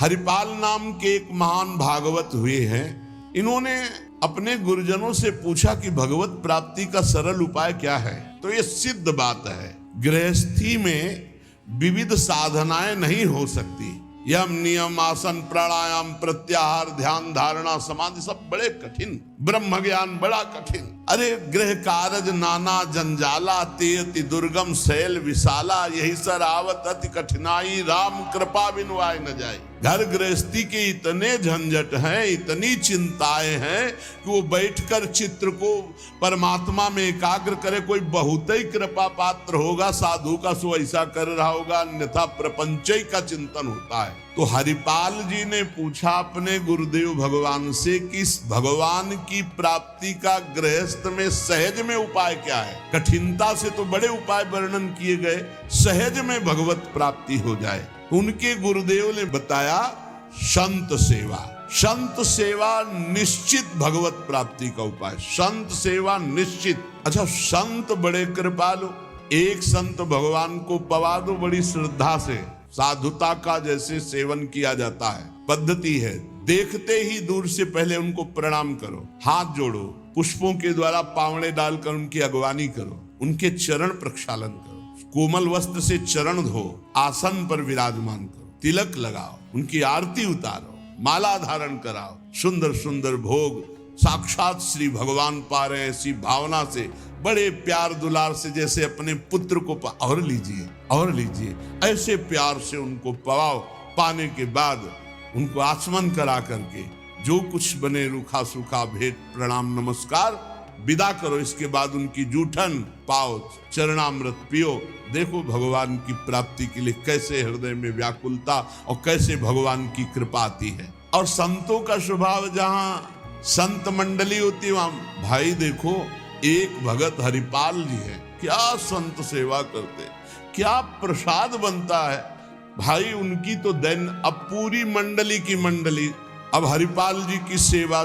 हरिपाल नाम के एक महान भागवत हुए हैं। इन्होंने अपने गुरुजनों से पूछा कि भगवत प्राप्ति का सरल उपाय क्या है। तो ये सिद्ध बात है, गृहस्थी में विविध साधनाएं नहीं हो सकती। यम नियम आसन प्राणायाम प्रत्याहार ध्यान धारणा समाधि सब बड़े कठिन, ब्रह्म ज्ञान बड़ा कठिन। अरे गृह कारज नाना जंजाला ते अति दुर्गम शैल विशाला, यही सर आवत अति कठिनाई राम कृपा बिनु आए न जाए। घर गृहस्थी के इतने झंझट हैं, इतनी चिंताएं हैं कि वो बैठकर चित्र को परमात्मा में एकाग्र करे। कोई बहुत ही कृपा पात्र होगा साधु का, सो ऐसा कर रहा होगा, अन्यथा प्रपंच का चिंतन होता है। तो हरिपाल जी ने पूछा अपने गुरुदेव भगवान से कि इस भगवान की प्राप्ति का गृहस्थ में सहज में उपाय क्या है। कठिनता से तो बड़े उपाय वर्णन किए गए, सहज में भगवत प्राप्ति हो जाए। उनके गुरुदेव ने बताया संत सेवा। संत सेवा निश्चित भगवत प्राप्ति का उपाय, संत सेवा निश्चित। अच्छा, संत बड़े कृपालु, एक संत भगवान को पवा दो बड़ी श्रद्धा से, साधुता का जैसे सेवन किया जाता है, पद्धति है। देखते ही दूर से पहले उनको प्रणाम करो, हाथ जोड़ो, पुष्पों के द्वारा पावड़े डालकर उनकी अगवानी करो, उनके चरण प्रक्षालन करो, कोमल वस्त्र से चरण धो, आसन पर विराजमान करो, तिलक लगाओ, उनकी आरती उतारो, माला धारण कराओ, सुंदर सुंदर भोग साक्षात श्री भगवान पा रहे हैं ऐसी भावना से, बड़े प्यार दुलार से, जैसे अपने पुत्र को और लीजिए और लीजिए, ऐसे प्यार से उनको पवाओ। पाने के बाद उनको आचमन करा करके जो कुछ बने रूखा सूखा भेंट प्रणाम नमस्कार विदा करो। इसके बाद उनकी जूठन पाओ, चरणामृत पियो। देखो भगवान की प्राप्ति के लिए कैसे हृदय में व्याकुलता और कैसे भगवान की कृपा आती है। और संतों का स्वभाव, जहाँ संत मंडली होती वहां, भाई देखो एक भगत हरिपाल जी है, क्या संत सेवा करते, क्या प्रसाद बनता है भाई उनकी तो दैन। अब पूरी मंडली की मंडली, अब हरिपाल जी की सेवा,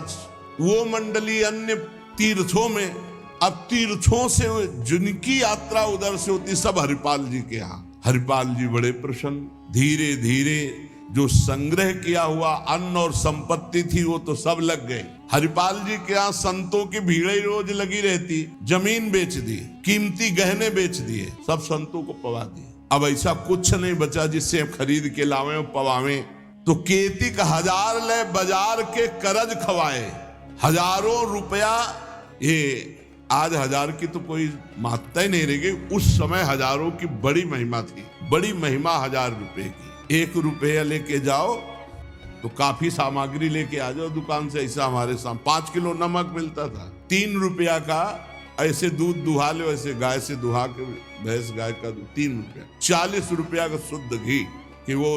वो मंडली अन्य तीर्थों में, अब तीर्थों से जिनकी यात्रा उधर से होती सब हरिपाल जी के यहाँ। हरिपाल जी बड़े प्रसन्न, धीरे धीरे जो संग्रह किया हुआ अन्न और संपत्ति थी वो तो सब लग गए। हरिपाल जी के यहाँ संतों की भीड़ ही रोज लगी रहती, जमीन बेच दी, कीमती गहने बेच दिए, सब संतों को पवा दिए। अब ऐसा कुछ नहीं बचा जिससे खरीद के लावे और पवावे। तो केती का 1000 ले बाजार के करज खवाए, हजारों रुपया। ये आज 1000 की तो कोई महत्ता ही नहीं रह गई, उस समय हजारों की बड़ी महिमा थी, बड़ी महिमा 1000 रुपए की। 1 रुपया लेके जाओ तो काफी सामग्री लेके आ जाओ दुकान से। ऐसा हमारे सामने 5 किलो नमक मिलता था, 3 रुपया का ऐसे दूध दुहा लो, ऐसे गाय से दुहा के, भैंस गाय का दूध 3 रुपया। 40 रुपया का शुद्ध घी, कि वो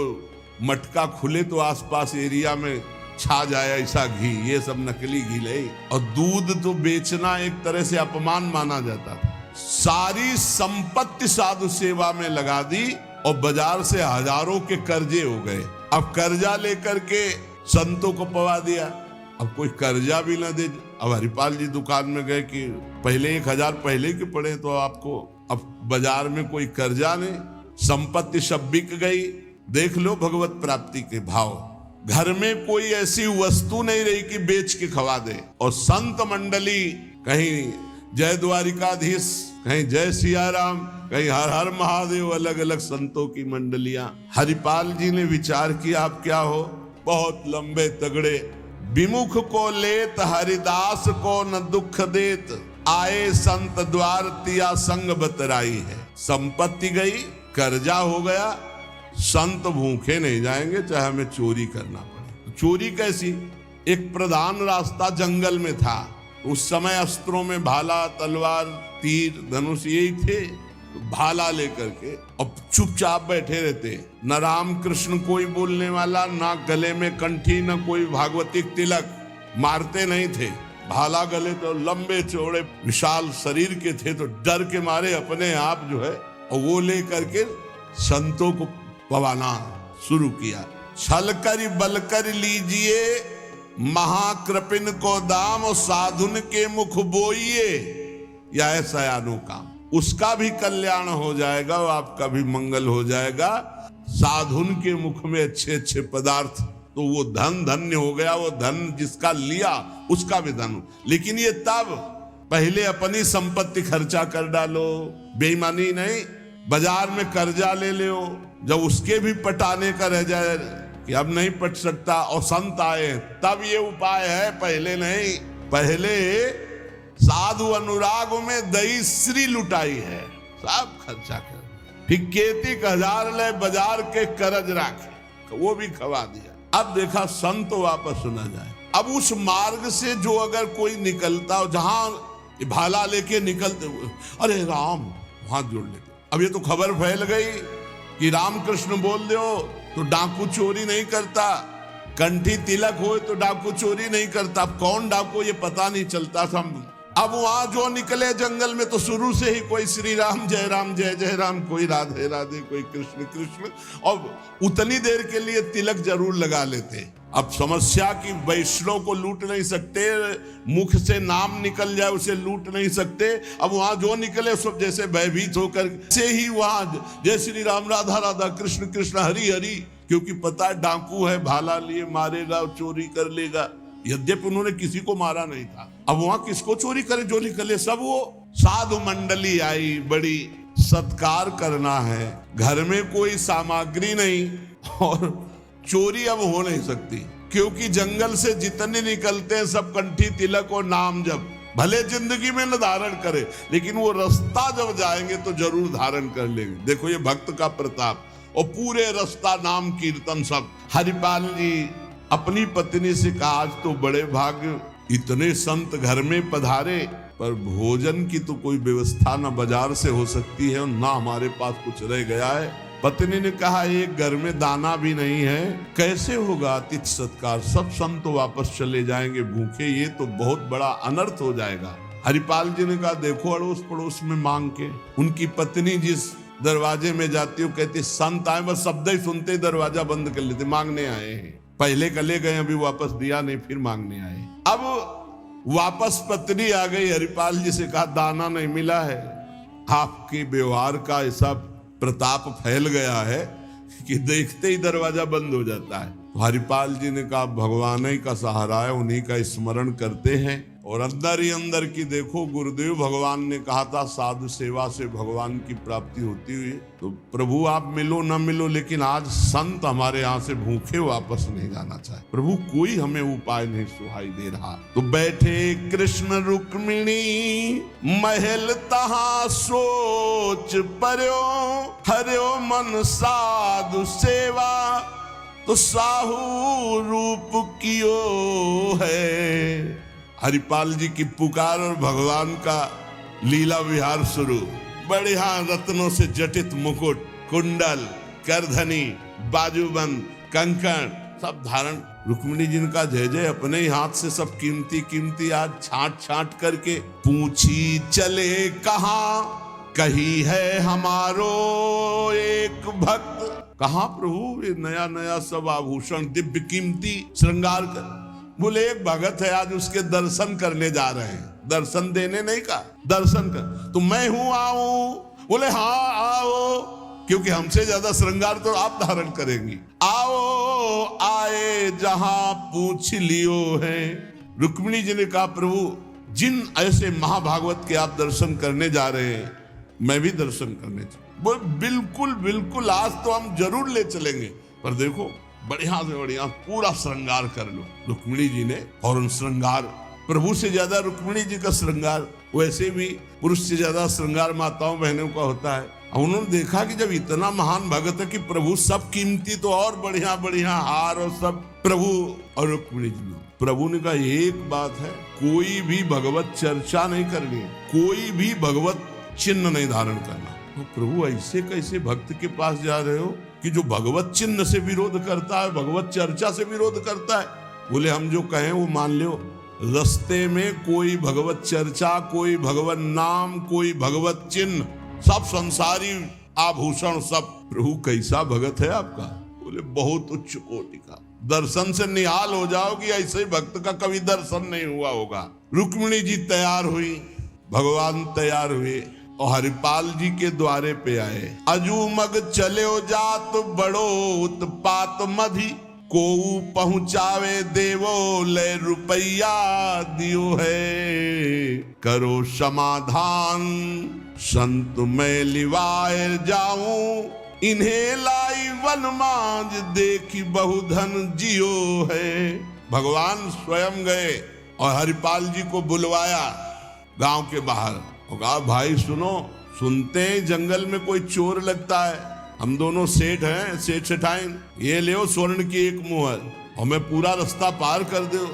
मटका खुले तो आसपास एरिया में छा जाए ऐसा घी, ये सब नकली घी ले। और दूध तो बेचना एक तरह से अपमान माना जाता था। सारी संपत्ति साधु सेवा में लगा दी और बाजार से हजारों के कर्जे हो गए। अब कर्जा लेकर के संतों को पवा दिया, अब कोई कर्जा भी ना दे। अब हरिपाल जी दुकान में गए कि पहले 1000 पहले के पड़े तो आपको, अब बाजार में कोई कर्जा नहीं, संपत्ति सब बिक गई। देख लो भगवत प्राप्ति के भाव। घर में कोई ऐसी वस्तु नहीं रही कि बेच के खवा दे। और संत मंडली, कहीं जय द्वारिकाधीश, कहीं जय सिया राम, कहीं हर हर महादेव, अलग अलग संतों की मंडलियां। हरिपाल जी ने विचार किया आप क्या हो, बहुत लंबे तगड़े। विमुख को लेत हरिदास को न दुख देत, आए संत द्वार तिया संग बतराई है। संपत्ति गई, कर्जा हो गया, संत भूखे नहीं जाएंगे चाहे हमें चोरी करना पड़े। चोरी कैसी, एक प्रधान रास्ता जंगल में था। उस समय अस्त्रों में भाला, तलवार, तीर, धनुष यही थे। भाला लेकर के अब चुपचाप बैठे रहते, न राम कृष्ण कोई बोलने वाला, ना गले में कंठी, न कोई भागवतिक तिलक, मारते नहीं थे। भाला गले तो लंबे चौड़े विशाल शरीर के थे, तो डर के मारे अपने आप जो है और वो लेकर के संतों को पवाना शुरू किया। छल कर बल कर लीजिए महाकृपिन को दाम, और साधुन के मुख बोइए, या ऐसा काम, उसका भी कल्याण हो जाएगा और आपका भी मंगल हो जाएगा। साधुन के मुख में अच्छे अच्छे पदार्थ, तो वो धन धन्य हो गया। वो धन जिसका लिया उसका भी धन। लेकिन ये तब पहले अपनी संपत्ति खर्चा कर डालो, बेईमानी नहीं, बाजार में कर्जा ले लो, जब उसके भी पटाने का रह जाए कि अब नहीं पट सकता और संत आए, तब ये उपाय है, पहले नहीं। पहले साधु अनुराग में दही श्री लुटाई है, सब खर्चा कर। फिर खेती 1000 ले बाजार के करज राखे, वो भी खवा दिया। अब देखा संत वापस सुना जाए। अब उस मार्ग से जो अगर कोई निकलता हो, जहां भाला लेके निकलते हुए अरे राम, हाथ जोड़ लेते। अब ये तो खबर फैल गई कि रामकृष्ण बोल दो तो डाकू चोरी नहीं करता, कंठी तिलक हो तो डाकू चोरी नहीं करता। अब कौन डाकू ये पता नहीं चलता था। अब वहां जो निकले जंगल में तो शुरू से ही कोई श्री राम जय जय राम, कोई राधे राधे, कोई कृष्ण कृष्ण, और उतनी देर के लिए तिलक जरूर लगा लेते। अब समस्या की वैष्णव को लूट नहीं सकते, मुख से नाम निकल जाए उसे लूट नहीं सकते। अब वहां जो निकले सब जैसे भयभीत होकर से ही वहां जय श्री राम, राधा राधा, कृष्ण कृष्ण, हरि हरि, क्योंकि पता है डाकू है, भाला लिए मारेगा, चोरी कर लेगा। यद्यपि उन्होंने किसी को मारा नहीं था। अब वहां किसको चोरी करे, जो निकले सब वो साधु मंडली आई, बड़ी सत्कार करना है, घर में कोई सामग्री नहीं और चोरी अब हो नहीं सकती, क्योंकि जंगल से जितने निकलते हैं सब कंठी तिलक और नाम जप, भले जिंदगी में न धारण करे लेकिन वो रास्ता जब जाएंगे तो जरूर धारण कर लेंगे। देखो ये भक्त का प्रताप, और पूरे रास्ता नाम कीर्तन सब। हरिपाल जी अपनी पत्नी से कहा, आज तो बड़े भाग्य, इतने संत घर में पधारे, पर भोजन की तो कोई व्यवस्था ना बाजार से हो सकती है और ना हमारे पास कुछ रह गया है। पत्नी ने कहा, एक घर में दाना भी नहीं है, कैसे होगा अतिथि सत्कार, सब संत वापस चले जाएंगे भूखे, ये तो बहुत बड़ा अनर्थ हो जाएगा। हरिपाल जी ने कहा, देखो अड़ोस पड़ोस में मांग के। उनकी पत्नी जिस दरवाजे में जाती हो कहती, संत आए, बस शब्द ही सुनते दरवाजा बंद कर लेते, मांगने आए हैं। पहले कले गए, अभी वापस दिया नहीं, फिर मांगने आए। अब वापस पत्नी आ गई, हरिपाल जी से कहा, दाना नहीं मिला है। आपके व्यवहार का ऐसा प्रताप फैल गया है कि देखते ही दरवाजा बंद हो जाता है। तो हरिपाल जी ने कहा, भगवान ही का सहारा है, उन्हीं का स्मरण करते हैं। और अंदर ही अंदर की देखो, गुरुदेव भगवान ने कहा था साधु सेवा से भगवान की प्राप्ति होती हुई। तो प्रभु आप मिलो न मिलो, लेकिन आज संत हमारे यहाँ से भूखे वापस नहीं जाना चाहे। प्रभु कोई हमें उपाय नहीं सुहाई दे रहा। तो बैठे कृष्ण रुक्मिणी महल तहाँ सोच पर्यो, हर्यो मन साधु सेवा, तो साहू रूप कियो है। हरिपाल जी की पुकार और भगवान का लीला विहार शुरू। बढ़िया रत्नों से जटित मुकुट, कुंडल, करधनी, बाजूबंद, कंकण सब धारण। रुक्मिणी जी का जय जय, अपने ही हाथ से सब कीमती कीमती आज छांट छांट करके। पूछी चले कहाँ, कही है हमारो एक भक्त। कहाँ प्रभु, ये नया नया सब आभूषण दिव्य कीमती श्रृंगार कर। बोले एक भगत है, आज उसके दर्शन करने जा रहे हैं। दर्शन देने नहीं का, दर्शन कर। तो मैं हूं, आऊं? बोले हाँ आओ, क्योंकि हमसे ज्यादा श्रृंगार तो आप धारण करेंगी। आओ आए जहां पूछ लियो है। रुक्मिणी जी ने कहा, प्रभु जिन ऐसे महाभागवत के आप दर्शन करने जा रहे हैं, मैं भी दर्शन करने चाहिए। बोले बिल्कुल बिल्कुल, आज तो हम जरूर ले चलेंगे, पर देखो बढ़िया से बढ़िया पूरा श्रृंगार कर लो। रुक्मिणी जी ने और श्रृंगार, प्रभु से ज्यादा रुक्मिणी जी का श्रृंगार, वैसे भी पुरुष से ज्यादा श्रृंगार माताओं बहनों का होता है। उन्होंने देखा कि जब इतना महान भगत है कि प्रभु सब कीमती, तो और बढ़िया बढ़िया हार और सब प्रभु और रुक्मिणी जी ने। प्रभु ने कहा, एक बात है, कोई भी भगवत चर्चा नहीं करनी, कोई भी भगवत चिन्ह नहीं धारण करना। तो प्रभु ऐसे कैसे भक्त के पास जा रहे हो कि जो भगवत चिन्ह से विरोध करता है, भगवत चर्चा से विरोध करता है? बोले हम जो कहें वो मान लो। रास्ते में कोई भगवत चर्चा, कोई भगवत नाम, कोई भगवत चिन्ह, सब संसारी आभूषण सब। प्रभु कैसा भगत है आपका? बोले बहुत उच्च कोटि का। दर्शन से निहाल हो जाओगी, ऐसे भक्त का कभी दर्शन नहीं हुआ होगा। रुक्मिणी जी तैयार हुई, भगवान तैयार हुए। और हरिपाल जी के द्वारे पे आए। अजू मग चलो जात बड़ो उत्पात मधि, को पहुंचावे देवो ले रुपया दियो है। करो समाधान संत मैं लिवाए जाऊं, इन्हें लाई वन मांझ देखी बहुधन जियो है। भगवान स्वयं गए और हरिपाल जी को बुलवाया गांव के बाहर और कहा भाई सुनो, सुनते हैं जंगल में कोई चोर लगता है, हम दोनों सेठ हैं, सेठ सेठाइन, ये ले स्वर्ण की एक मुहर और मैं पूरा रास्ता पार कर दो।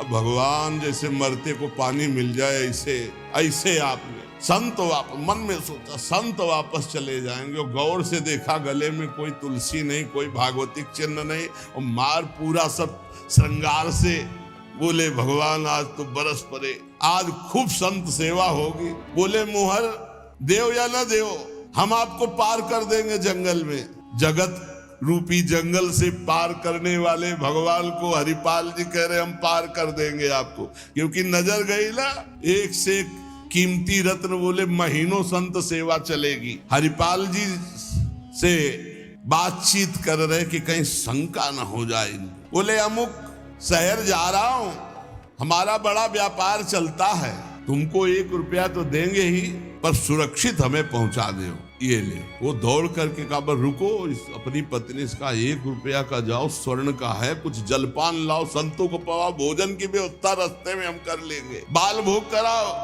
भगवान जैसे मरते को पानी मिल जाए ऐसे ऐसे आपने संत वापस मन में सोचा संत वापस चले जाएंगे और गौर से देखा गले में कोई तुलसी नहीं, कोई भागवतिक चिन्ह नहीं और मार पूरा सब श्रृंगार से। बोले भगवान आज तो बरस पड़े, आज खूब संत सेवा होगी। बोले मुहर देव या न देव, हम आपको पार कर देंगे जंगल में। जगत रूपी जंगल से पार करने वाले भगवान को हरिपाल जी कह रहे हम पार कर देंगे आपको, क्योंकि नजर गई ना एक से एक कीमती रत्न। बोले महीनों संत सेवा चलेगी। हरिपाल जी से बातचीत कर रहे कि कहीं शंका न हो जाए। बोले अमुक शहर जा रहा हूं, हमारा बड़ा व्यापार चलता है, तुमको 1 रुपया तो देंगे ही, पर सुरक्षित हमें पहुंचा दो। ये ले। वो दौड़ करके कहा पर रुको, इस अपनी पत्नी का 1 रुपया का जाओ, स्वर्ण का है, कुछ जलपान लाओ, संतों को पवा, भोजन की व्यवस्था रास्ते में हम कर लेंगे, बाल भोग कराओ,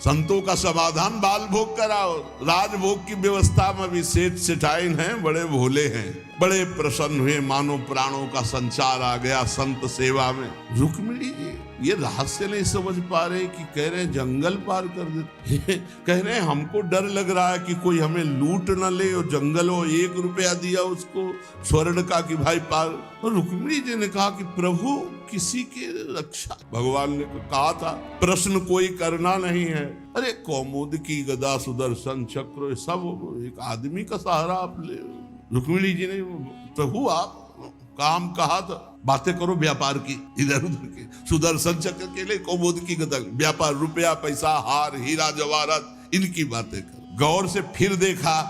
संतों का समाधान बाल भोग कराओ। राजभोग की व्यवस्था में भी सेठ सेठाइन हैं, बड़े भोले हैं, बड़े प्रसन्न हुए, मानो प्राणों का संचार आ गया संत सेवा में। रुक्मिणी जी ये रहस्य नहीं समझ पा रहे कि कह रहे जंगल पार कर देते कह रहे हमको डर लग रहा है कि कोई हमें लूट न ले, और जंगल हो 1 रुपया दिया उसको स्वर्ण का कि भाई पार। और रुक्मिणी जी ने कहा कि प्रभु किसी की रक्षा, भगवान ने कहा था प्रश्न कोई करना नहीं है। अरे कौमुद की गदा सुदर्शन चक्र सब एक आदमी का सहारा आप ले। रुक्मिणी जी ने प्रभु आप काम कहा था, बातें करो व्यापार की, इधर उधर की, सुदर्शन चक्र के लिए कौमुद की गदा, व्यापार, रुपया पैसा, हार हीरा जवाहरात, इनकी बातें करो। गौर से फिर देखा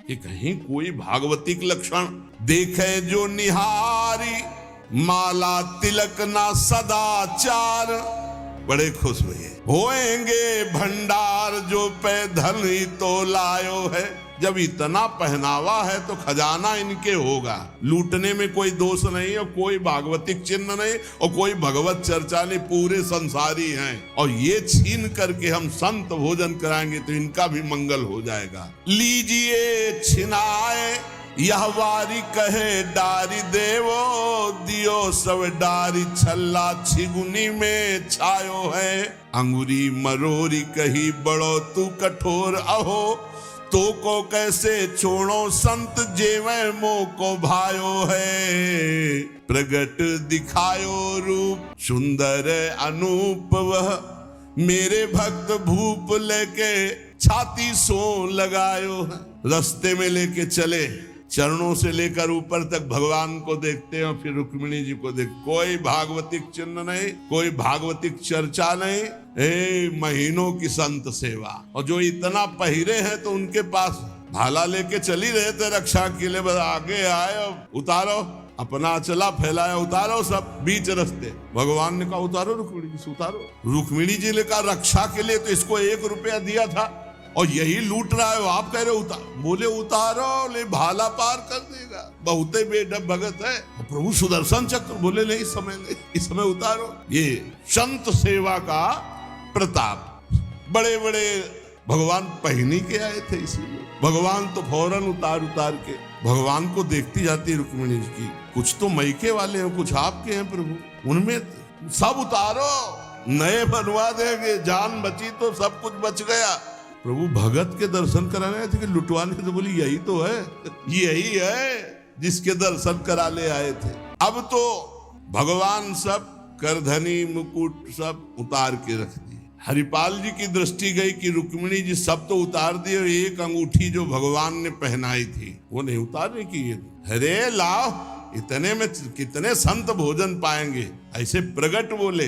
कि कहीं कोई भागवतिक लक्षण देखे जो निहारी, माला तिलक ना सदाचार। बड़े खुश हुए, होएंगे भंडार जो पे धन ही तो लायो है। जब इतना पहनावा है तो खजाना इनके होगा, लूटने में कोई दोष नहीं और कोई भागवतिक चिन्ह नहीं और कोई भगवत चर्चा नहीं, पूरे संसारी हैं। और ये छीन करके हम संत भोजन कराएंगे तो इनका भी मंगल हो जाएगा। लीजिए छिनाए यह वारी कहे डारी देवो, दियो सब डारी छल्ला छिगुनी में छायो है। अंगुरी मरोरी कही बड़ो तू कठोर अहो, तो को कैसे छोड़ो संत जेवे मोह को भायो है। प्रगट दिखायो रूप सुंदर अनूप, वह मेरे भक्त भूप लेके छाती सो लगायो है। रास्ते में लेके चले, चरणों से लेकर ऊपर तक भगवान को देखते हैं और फिर रुक्मिणी जी को देख। कोई भागवतिक चिन्ह नहीं, कोई भागवतिक चर्चा नहीं, महीनों की संत सेवा। और जो इतना पहिरे हैं तो उनके पास भाला लेके चली रहे थे रक्षा के लिए, बस आगे आए उतारो, अपना चला फैलाया, उतारो सब बीच रास्ते। भगवान ने कहा उतारो रुक्मिणी जी से, उतारो। रुक्मिणी जी ने कहा रक्षा के लिए तो इसको 1 रुपया दिया था और यही लूट रहा है, आप कह रहे उतार। बोले उतारो, ले भाला पार कर देगा, बहुते बेडब भगत है। प्रभु सुदर्शन चक्र, बोले नहीं समय नहीं, इस समय उतारो। ये संत सेवा का प्रताप। बड़े बड़े भगवान पहनी के आए थे, इसीलिए भगवान तो फौरन उतार के भगवान को देखती जाती रुक्मिणी जी की। कुछ तो मैके वाले हैं, कुछ आपके हैं प्रभु, उनमें सब उतारो, नए बनवा देंगे, जान बची तो सब कुछ बच गया। प्रभु भगत के दर्शन कराने आए थे कि लुटवाने थे? बोली यही तो है, यही है जिसके दर्शन कराने आए थे। अब तो भगवान सब करधनी मुकुट सब उतार के रख दिए। हरिपाल जी की दृष्टि गई कि रुक्मिणी जी सब तो उतार दिए, एक अंगूठी जो भगवान ने पहनाई थी वो नहीं उतारने की। अरे लाओ, इतने में कितने संत भोजन पाएंगे। ऐसे प्रगट बोले,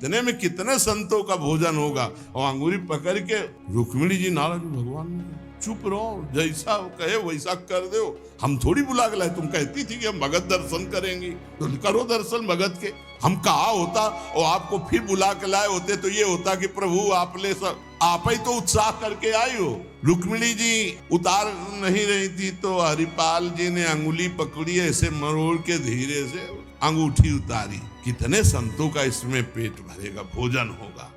इतने में कितने संतों का भोजन होगा। और अंगूरी पकड़ के रुक्मिणी जी नाराज, भगवान ने चुप रहो, जैसा कहे वैसा कर दो, हम थोड़ी बुला के लाए, तुम कहती थी कि हम भगत दर्शन करेंगे तो करो दर्शन भगत के। हम कहा होता और आपको फिर बुला के लाए होते तो ये होता कि प्रभु आपने सब आप ही तो उत्साह करके आई हो। रुक्मिणी जी उतार नहीं रही थी तो हरिपाल जी ने अंगुली पकड़ी, ऐसे मरोड़ के धीरे से अंगूठी उतारी। कितने संतों का इसमें पेट भरेगा, भोजन होगा।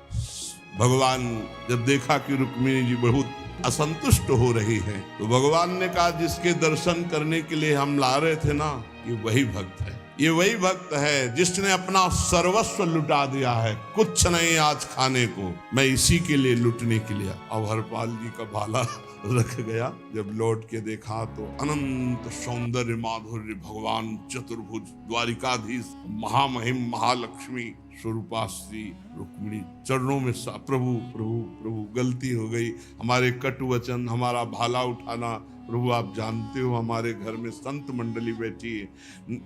भगवान जब देखा कि रुक्मिणी जी बहुत असंतुष्ट हो रही है तो भगवान ने कहा, जिसके दर्शन करने के लिए हम ला रहे थे ना, ये वही भक्त है, ये वही भक्त है जिसने अपना सर्वस्व लुटा दिया है, कुछ नहीं आज खाने को, मैं इसी के लिए लुटने के लिए। अब हरपाल जी का भाला रख गया, जब लौट के देखा तो अनंत सौंदर्य माधुर्य भगवान चतुर्भुज द्वारिकाधीश महामहिम महालक्ष्मी स्वरूपा श्री रुक्मिणी चरणों में प्रभु प्रभु प्रभु गलती हो गई, हमारे कटु वचन, हमारा भाला उठाना, प्रभु आप जानते हो हमारे घर में संत मंडली बैठी है,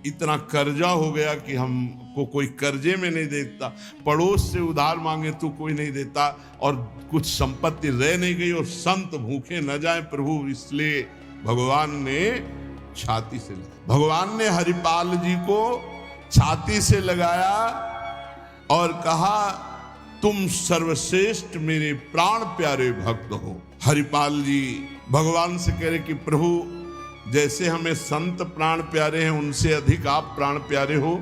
इतना कर्जा हो गया कि हमको कोई कर्जे में नहीं देता, पड़ोस से उधार मांगे तो कोई नहीं देता, और कुछ संपत्ति रह नहीं गई और संत भूखे न जाए प्रभु, इसलिए भगवान ने छाती से लगाया। भगवान ने हरिपाल जी को छाती से लगाया और कहा, तुम सर्वश्रेष्ठ मेरे प्राण प्यारे भक्त हो। हरिपाल जी भगवान से कह रहे कि प्रभु जैसे हमें संत प्राण प्यारे हैं उनसे अधिक आप प्राण प्यारे हो,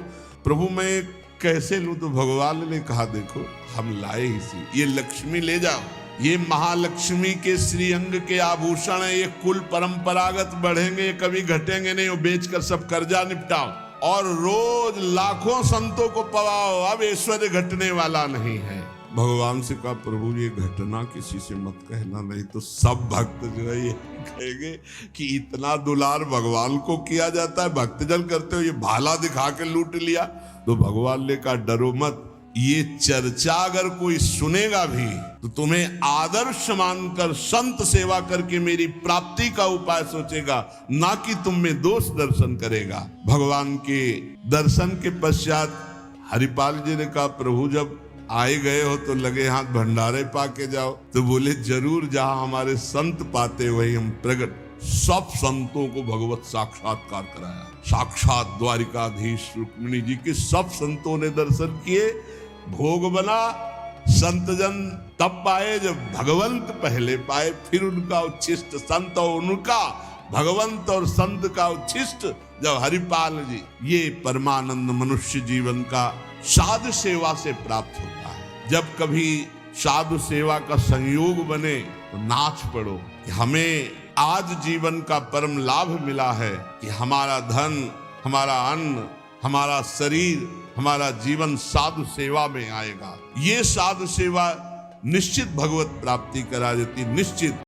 प्रभु मैं कैसे लूं? तो भगवान ने कहा, देखो हम लाए इसी, ये लक्ष्मी ले जाओ, ये महालक्ष्मी के श्रीअंग के आभूषण है, ये कुल परंपरागत बढ़ेंगे, ये कभी घटेंगे नहीं, वो बेचकर सब कर्जा निपटाओ और रोज लाखों संतों को पवाओ, अब ऐश्वर्य घटने वाला नहीं है। भगवान से कहा, प्रभु ये घटना किसी से मत कहना, नहीं तो सब भक्त जो है ये कहेंगे कि इतना दुलार भगवान को किया जाता है, भक्तजन करते हो, ये भाला दिखा के लूट लिया। तो भगवान ने कहा, डरो मत, ये चर्चा अगर कोई सुनेगा भी तो तुम्हें आदर्श मानकर संत सेवा करके मेरी प्राप्ति का उपाय सोचेगा, ना कि तुम में दोष दर्शन करेगा। भगवान के दर्शन के पश्चात हरिपाल जी ने कहा, प्रभु जब आए गए हो तो लगे हाथ भंडारे पाके जाओ। तो बोले, जरूर, जहां हमारे संत पाते वही हम प्रकट। सब संतों को भगवत साक्षात्कार कराया, साक्षात द्वारिकाधीश रुक्मिणी जी के सब संतों ने दर्शन किए, भोग बना, संतजन तब पाए जब भगवंत पहले पाए, फिर उनका उच्छिष्ट संत और उनका भगवंत और संत का उच्छिष्ट जब हरिपाल जी। ये परमानंद मनुष्य जीवन का साधु सेवा से प्राप्त होता है। जब कभी साधु सेवा का संयोग बने तो नाच पड़ो कि हमें आज जीवन का परम लाभ मिला है कि हमारा धन, हमारा अन्न, हमारा शरीर, हमारा जीवन साधु सेवा में आएगा। ये साधु सेवा निश्चित भगवत प्राप्ति करा देती, निश्चित।